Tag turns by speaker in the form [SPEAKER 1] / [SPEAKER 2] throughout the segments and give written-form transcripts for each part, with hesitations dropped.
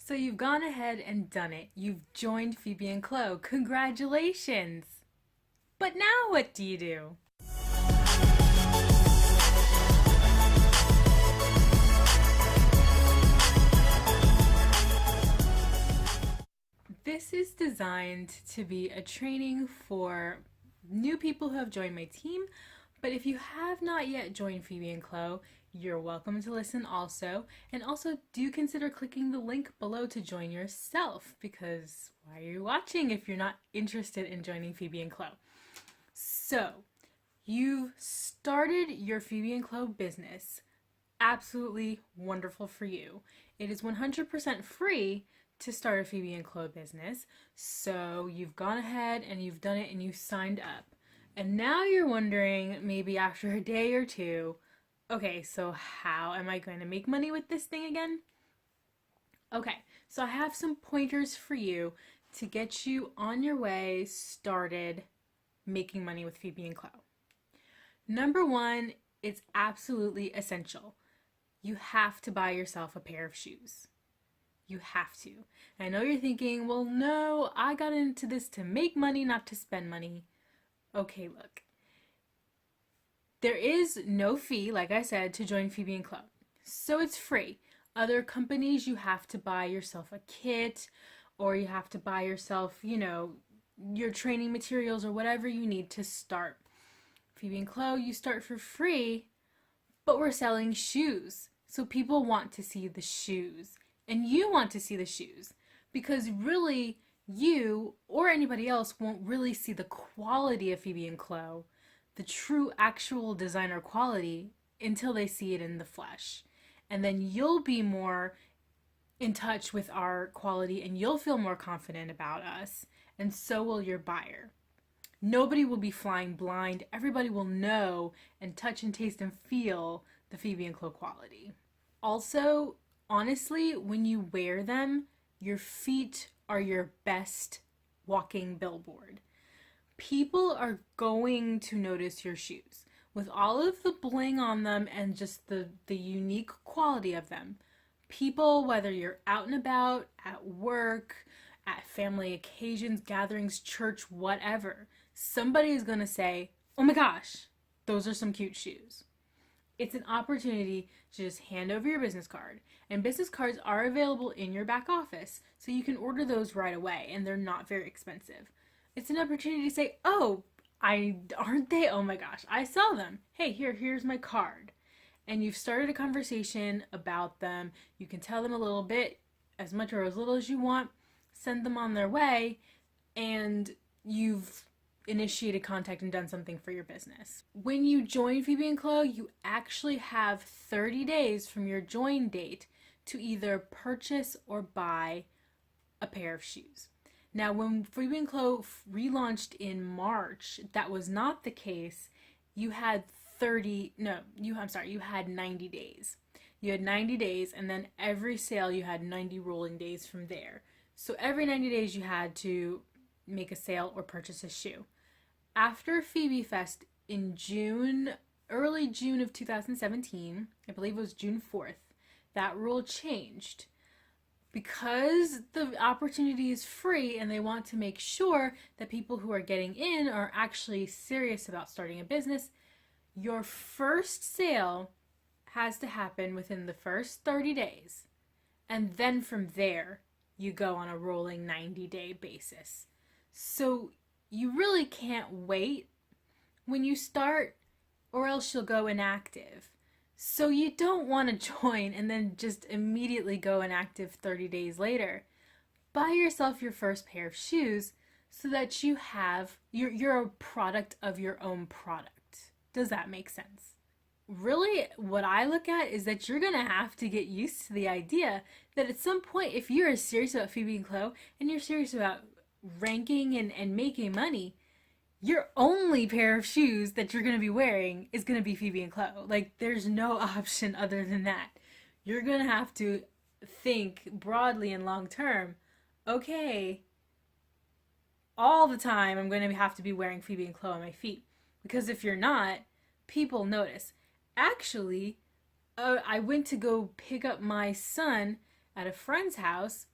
[SPEAKER 1] So you've gone ahead and done it. You've joined Phoebe & Clo. Congratulations! But now what do you do? This is designed to be a training for new people who have joined my team, but if you have not yet joined Phoebe & Clo, you're welcome to listen also. And also do consider clicking the link below to join yourself, because why are you watching if you're not interested in joining Phoebe & Clo? So, you've started your Phoebe & Clo business. Absolutely wonderful for you. It is 100% free to start a Phoebe & Clo business. So you've gone ahead and you've done it and you signed up. And now you're wondering, maybe after a day or two, okay, so how am I going to make money with this thing again? Okay, so I have some pointers for you to get you on your way started making money with Phoebe & Clo. Number one, it's absolutely essential. You have to buy yourself a pair of shoes. You have to. I know you're thinking, well, no, I got into this to make money, not to spend money. Okay, look. There is no fee, like I said, to join Phoebe & Clo. So it's free. Other companies, you have to buy yourself a kit, or you have to buy yourself, your training materials or whatever you need to start. Phoebe & Clo, you start for free, but we're selling shoes. So people want to see the shoes. And you want to see the shoes. Because really, you or anybody else won't really see the quality of Phoebe & Clo, the true actual designer quality, until they see it in the flesh. And then you'll be more in touch with our quality and you'll feel more confident about us, and so will your buyer. Nobody will be flying blind. Everybody will know and touch and taste and feel the Phoebe & Clo quality. Also, honestly, when you wear them, your feet are your best walking billboard. People are going to notice your shoes. With all of the bling on them and just the unique quality of them, people, whether you're out and about, at work, at family occasions, gatherings, church, whatever, somebody is going to say, oh my gosh, those are some cute shoes. It's an opportunity to just hand over your business card. And business cards are available in your back office, so you can order those right away, and they're not very expensive. It's an opportunity to say, oh, aren't they? Oh my gosh, I saw them. Hey, here's my card. And you've started a conversation about them. You can tell them a little bit, as much or as little as you want, send them on their way, and you've initiated contact and done something for your business. When you join Phoebe & Clo, you actually have 30 days from your join date to either purchase or buy a pair of shoes. Now, when Phoebe & Clo relaunched in March, that was not the case. You had 90 days. You had 90 days, and then every sale you had 90 rolling days from there. So every 90 days you had to make a sale or purchase a shoe. After Phoebe Fest in early June of 2017, I believe it was June 4th, that rule changed. Because the opportunity is free and they want to make sure that people who are getting in are actually serious about starting a business, your first sale has to happen within the first 30 days. And then from there, you go on a rolling 90-day basis. So you really can't wait when you start, or else you'll go inactive. So you don't want to join and then just immediately go inactive 30 days later. Buy yourself your first pair of shoes so that you're a product of your own product. Does that make sense? Really, what I look at is that you're going to have to get used to the idea that at some point, if you're serious about Phoebe & Clo and you're serious about ranking and making money, your only pair of shoes that you're going to be wearing is going to be Phoebe & Clo. Like, there's no option other than that. You're going to have to think broadly and long term. Okay, all the time I'm going to have to be wearing Phoebe & Clo on my feet. Because if you're not, people notice. Actually, I went to go pick up my son at a friend's house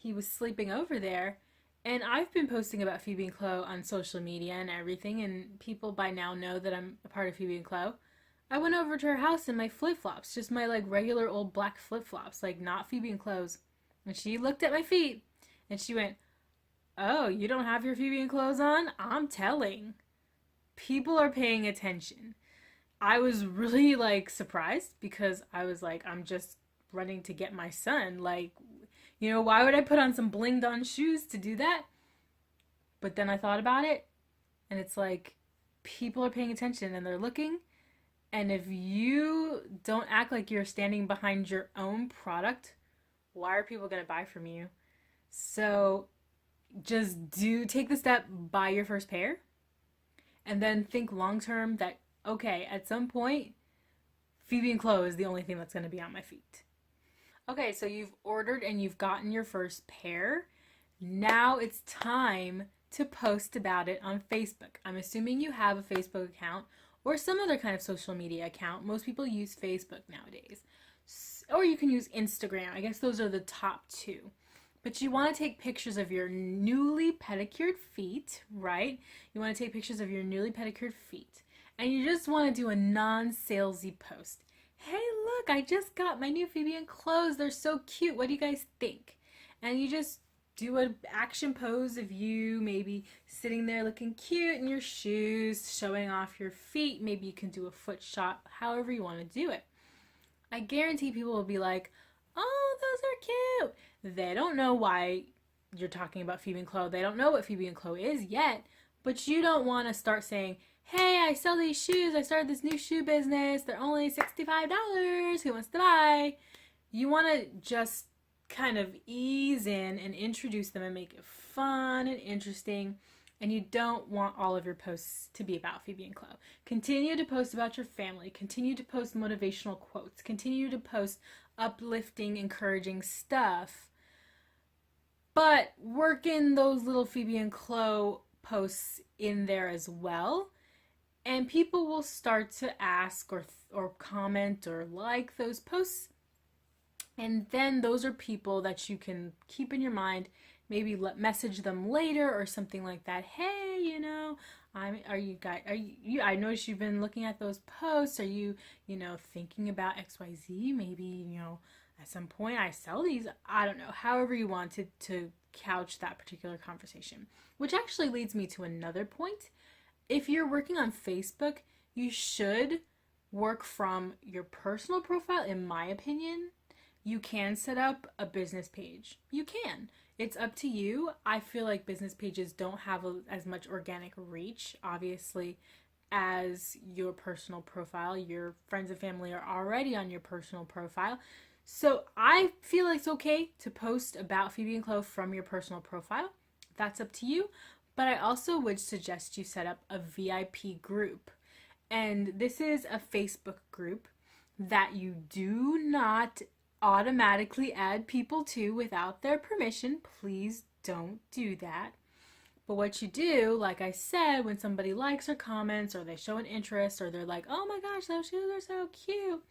[SPEAKER 1] he was sleeping over there. And I've been posting about Phoebe and Chloe on social media and everything, and people by now know that I'm a part of Phoebe and Chloe. I went over to her house in my flip-flops, just my like regular old black flip-flops, like not Phoebe and Chloe's. And she looked at my feet and she went, "Oh, you don't have your Phoebe and Chloe's on? I'm telling." People are paying attention. I was really like surprised because I was like, I'm just running to get my son. Like, why would I put on some blinged on shoes to do that? But then I thought about it, and it's like people are paying attention and they're looking. And if you don't act like you're standing behind your own product, why are people going to buy from you? So just take the step, buy your first pair, and then think long term that, okay, at some point, Phoebe and Chloe is the only thing that's going to be on my feet. Okay, so you've ordered and you've gotten your first pair. Now it's time to post about it on Facebook. I'm assuming you have a Facebook account or some other kind of social media account. Most people use Facebook nowadays. Or you can use Instagram. I guess those are the top two. But you want to take pictures of your newly pedicured feet, right? You want to take pictures of your newly pedicured feet. And you just want to do a non-salesy post. Hey, look, I just got my new Phoebe and Chloe. They're so cute. What do you guys think? And you just do an action pose of you maybe sitting there looking cute in your shoes, showing off your feet. Maybe you can do a foot shot, however you want to do it. I guarantee people will be like, "Oh, those are cute." They don't know why you're talking about Phoebe and Chloe. They don't know what Phoebe and Chloe is yet. But you don't want to start saying, "Hey, I sell these shoes. I started this new shoe business. They're only $65. Who wants to buy?" You want to just kind of ease in and introduce them and make it fun and interesting. And you don't want all of your posts to be about Phoebe and Chloe. Continue to post about your family. Continue to post motivational quotes. Continue to post uplifting, encouraging stuff. But work in those little Phoebe and Chloe posts in there as well. And people will start to ask or comment or like those posts. And then those are people that you can keep in your mind. Maybe message them later or something like that. Hey, I noticed you've been looking at those posts. Are you, thinking about XYZ? Maybe, at some point I sell these. I don't know. However you want to couch that particular conversation. Which actually leads me to another point. If you're working on Facebook, you should work from your personal profile, in my opinion. You can set up a business page. You can. It's up to you. I feel like business pages don't have as much organic reach, obviously, as your personal profile. Your friends and family are already on your personal profile. So I feel like it's okay to post about Phoebe and Chloe from your personal profile. That's up to you. But I also would suggest you set up a VIP group. And this is a Facebook group that you do not automatically add people to without their permission. Please don't do that. But what you do, like I said, when somebody likes or comments or they show an interest or they're like, "Oh my gosh, those shoes are so cute,"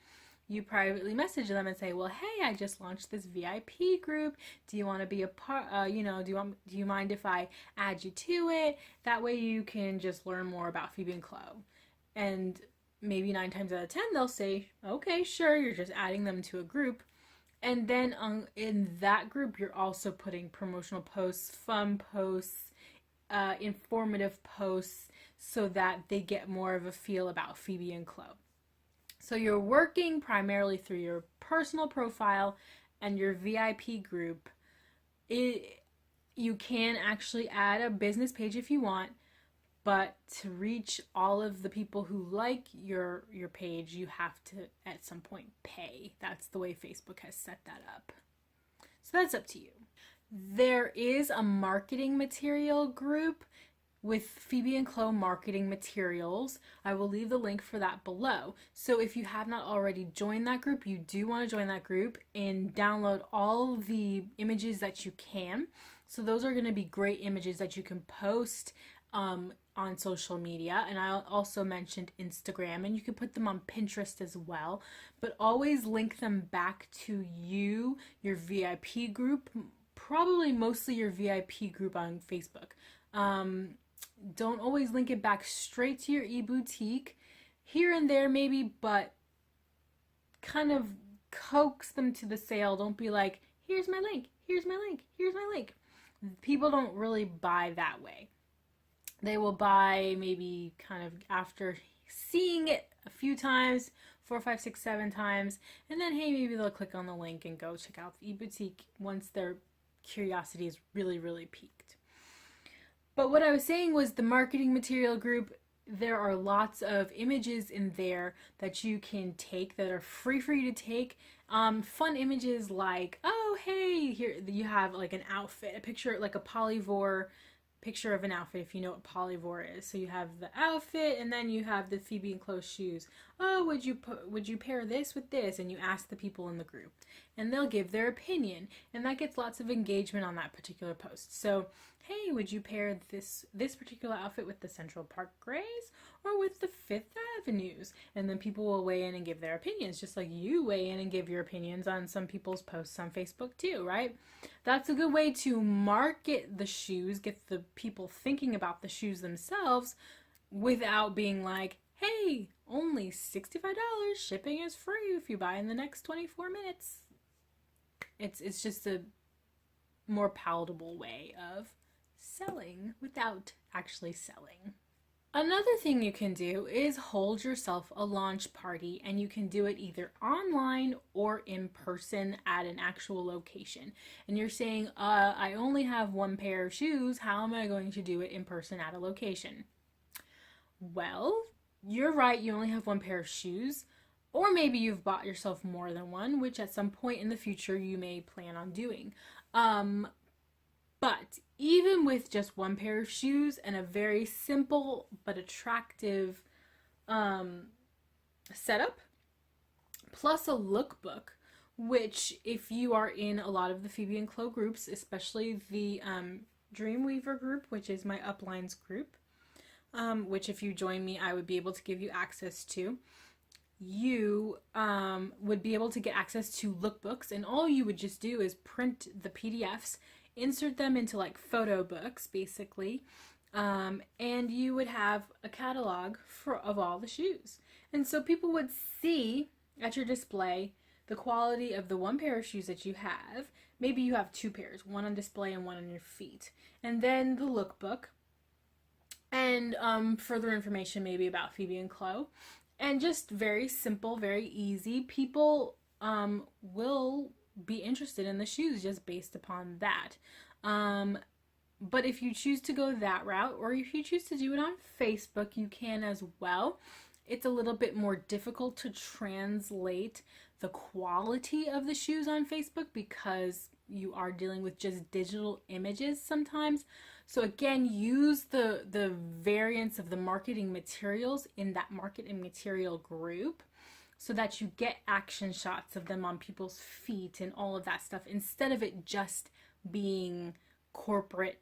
[SPEAKER 1] you privately message them and say, "Well, hey, I just launched this VIP group. Do you want to be a part? Do you mind if I add you to it? That way you can just learn more about Phoebe and Chloe." And maybe 9 times out of 10 they'll say, "Okay, sure." You're just adding them to a group. And then in that group, you're also putting promotional posts, fun posts, informative posts, so that they get more of a feel about Phoebe and Chloe. So you're working primarily through your personal profile and your VIP group. You can actually add a business page if you want, but to reach all of the people who like your page, you have to at some point pay. That's the way Facebook has set that up. So that's up to you. There is a marketing material group with Phoebe and Chloe marketing materials. I will leave the link for that below. So if you have not already joined that group, you do want to join that group and download all the images that you can. So those are going to be great images that you can post on social media. And I also mentioned Instagram, and you can put them on Pinterest as well, but always link them back to your VIP group probably mostly your VIP group on Facebook. Don't always link it back straight to your e-boutique. Here and there maybe, but kind of coax them to the sale. Don't be like, here's my link, here's my link, here's my link. People don't really buy that way. They will buy maybe kind of after seeing it a few times, 4, 5, 6, 7 times, and then hey, maybe they'll click on the link and go check out the e-boutique once their curiosity is really, really piqued. But what I was saying was the marketing material group, there are lots of images in there that you can take that are free for you to take. Fun images like, oh, hey, here you have like an outfit, a picture, like a polyvore picture of an outfit, if you know what polyvore is. So you have the outfit, and then you have the fibi clo shoes. Oh, would you pair this with this? And you ask the people in the group, and they'll give their opinion, and that gets lots of engagement on that particular post. So, hey, would you pair this particular outfit with the Central Park Grays or with the Fifth Avenues? And then people will weigh in and give their opinions, just like you weigh in and give your opinions on some people's posts on Facebook too, right? That's a good way to market the shoes, get the people thinking about the shoes themselves without being like, hey, only $65, shipping is free if you buy in the next 24 minutes. It's just a more palatable way of selling without actually selling. Another thing you can do is hold yourself a launch party, and you can do it either online or in person at an actual location. And you're saying, I only have one pair of shoes, how am I going to do it in person at a location? Well, you're right, you only have one pair of shoes, or maybe you've bought yourself more than one, which at some point in the future you may plan on doing. But even with just one pair of shoes and a very simple but attractive setup, plus a lookbook, which if you are in a lot of the Fibi clo groups, especially the Dreamweaver group, which is my uplines group, which if you join me, I would be able to give you access to. You would be able to get access to lookbooks, and all you would just do is print the PDFs, insert them into like photo books basically, and you would have a catalog of all the shoes. And so people would see at your display the quality of the one pair of shoes that you have. Maybe you have 2 pairs, one on display and one on your feet. And then the lookbook, and further information maybe about Fibi clo. And just very simple, very easy. People will be interested in the shoes just based upon that. But if you choose to go that route, or if you choose to do it on Facebook, you can as well. It's a little bit more difficult to translate the quality of the shoes on Facebook because you are dealing with just digital images sometimes. So again, use the variants of the marketing materials in that marketing material group so that you get action shots of them on people's feet and all of that stuff, instead of it just being corporate,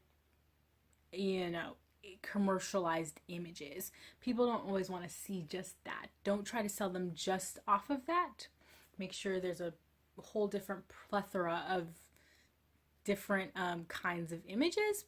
[SPEAKER 1] commercialized images. People don't always want to see just that. Don't try to sell them just off of that. Make sure there's a whole different plethora of different kinds of images.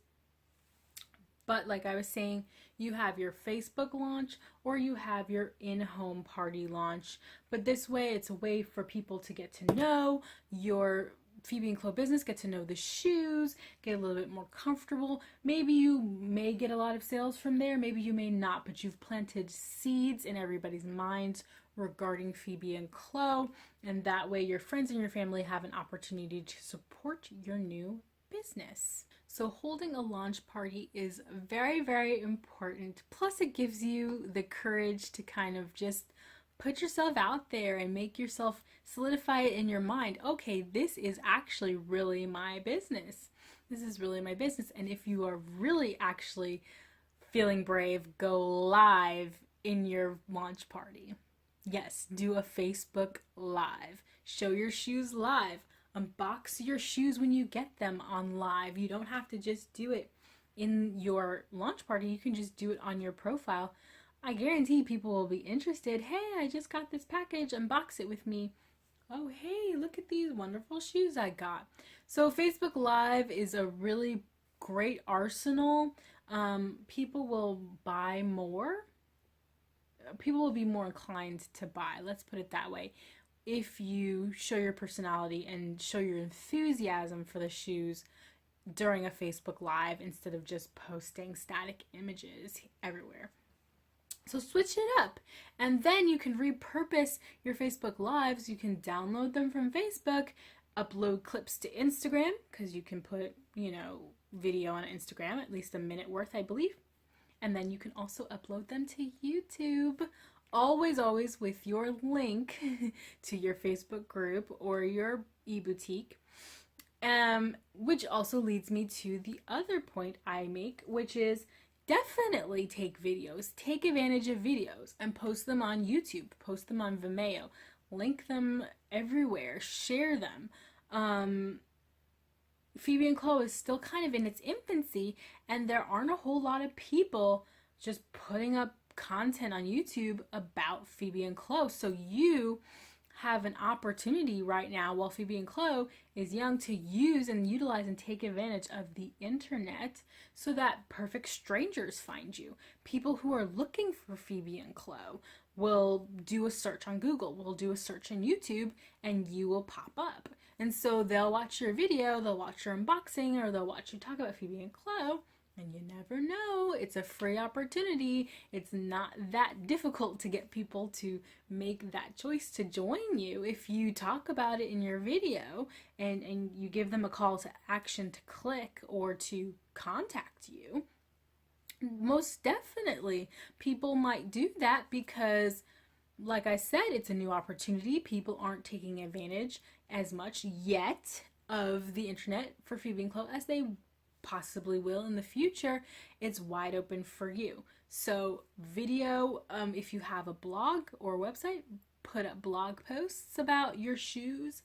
[SPEAKER 1] But like I was saying, you have your Facebook launch or you have your in-home party launch. But this way, it's a way for people to get to know your Fibi clo business, get to know the shoes, get a little bit more comfortable. Maybe you may get a lot of sales from there, maybe you may not, but you've planted seeds in everybody's minds regarding Fibi clo, and that way your friends and your family have an opportunity to support your new business. So holding a launch party is very, very important. Plus it gives you the courage to kind of just put yourself out there and make yourself solidify it in your mind. Okay, this is actually really my business. This is really my business. And if you are really actually feeling brave, go live in your launch party. Yes, do a Facebook Live. Show your shoes live. Unbox your shoes when you get them on live. You don't have to just do it in your launch party. You can just do it on your profile. I guarantee people will be interested. Hey, I just got this package. Unbox it with me. oh, hey, look at these wonderful shoes I got. So Facebook Live is a really great arsenal. People will buy more. People will be more inclined to buy. Let's put it that way. If you show your personality and show your enthusiasm for the shoes during a Facebook Live instead of just posting static images everywhere. So switch it up, and then you can repurpose your Facebook Lives. You can download them from Facebook, upload clips to Instagram, because you can put, video on Instagram, at least a minute worth, I believe. And then you can also upload them to YouTube. Always with your link to your Facebook group or your e-boutique. Which also leads me to the other point I make, which is definitely take videos. Take advantage of videos and post them on YouTube, post them on Vimeo, link them everywhere, share them. Fibi clo is still kind of in its infancy, and there aren't a whole lot of people just putting up content on YouTube about Fibi clo. So you have an opportunity right now while Fibi clo is young to use and utilize and take advantage of the internet so that perfect strangers find you. People who are looking for Fibi clo will do a search on Google, will do a search on YouTube, and you will pop up. And so they'll watch your video, they'll watch your unboxing, or they'll watch you talk about Fibi clo. And you never know, it's a free opportunity. It's not that difficult to get people to make that choice to join you if you talk about it in your video and you give them a call to action to click or to contact you. Most definitely, people might do that because, like I said, it's a new opportunity. People aren't taking advantage as much yet of the internet for Fibi clo as they possibly will in the future. It's wide open for you. So video, if you have a blog or website, put up blog posts about your shoes.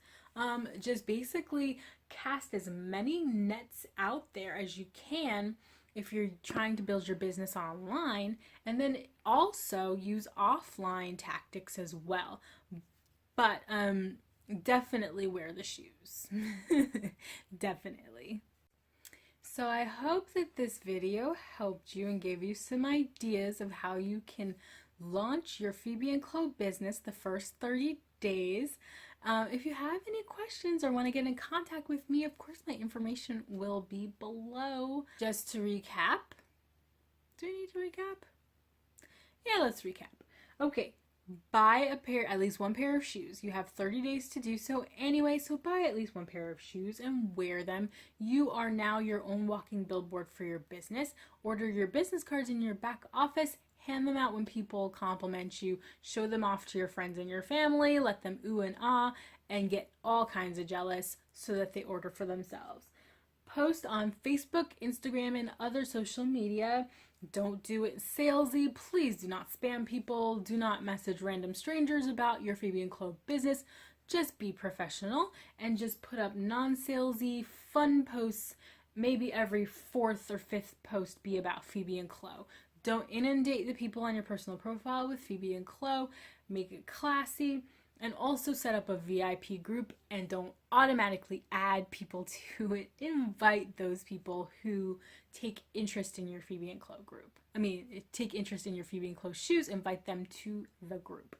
[SPEAKER 1] Just basically cast as many nets out there as you can if you're trying to build your business online, and then also use offline tactics as well. But definitely wear the shoes. Definitely. So I hope that this video helped you and gave you some ideas of how you can launch your Fibi clo business the first 30 days. If you have any questions or want to get in contact with me, of course my information will be below. Just to recap. Do I need to recap? Yeah, let's recap. Okay. Buy at least one pair of shoes. You have 30 days to do so anyway, so buy at least one pair of shoes and wear them. You are now your own walking billboard for your business. Order your business cards in your back office. Hand them out when people compliment you. Show them off to your friends and your family. Let them ooh and ah and get all kinds of jealous so that they order for themselves. Post on Facebook, Instagram, and other social media. Don't do it salesy. Please do not spam people. Do not message random strangers about your Fibi clo business. Just be professional and just put up non-salesy, fun posts. Maybe every 4th or 5th post be about Fibi clo. Don't inundate the people on your personal profile with Fibi clo. Make it classy. And also set up a VIP group, and don't automatically add people to it. Invite those people who take interest in your Fibi clo group. Take interest in your Fibi clo shoes, invite them to the group.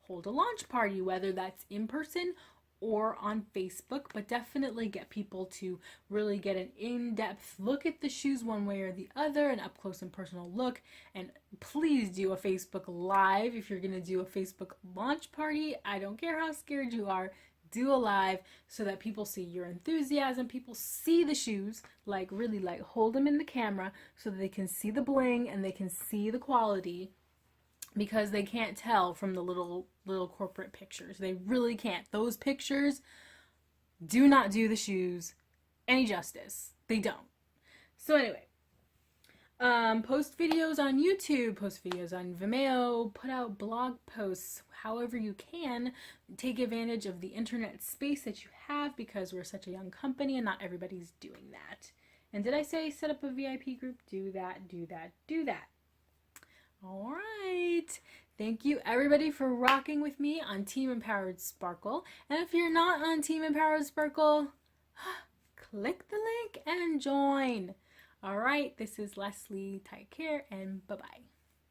[SPEAKER 1] Hold a launch party, whether that's in person or on Facebook, but definitely get people to really get an in-depth look at the shoes one way or the other, an up-close and personal look. And please do a Facebook Live if you're going to do a Facebook launch party. I don't care how scared you are. Do a live so that people see your enthusiasm, people see the shoes, really hold them in the camera so that they can see the bling and they can see the quality, because they can't tell from the little corporate pictures. They really can't. Those pictures do not do the shoes any justice. They don't. So anyway, post videos on YouTube, post videos on Vimeo, put out blog posts however you can. Take advantage of the internet space that you have, because we're such a young company and not everybody's doing that. And did I say set up a VIP group? Do that, do that, do that. All right. Thank you everybody for rocking with me on Team Empowered Sparkle. And if you're not on Team Empowered Sparkle, click the link and join. All right, this is Leslie. Take care and bye-bye.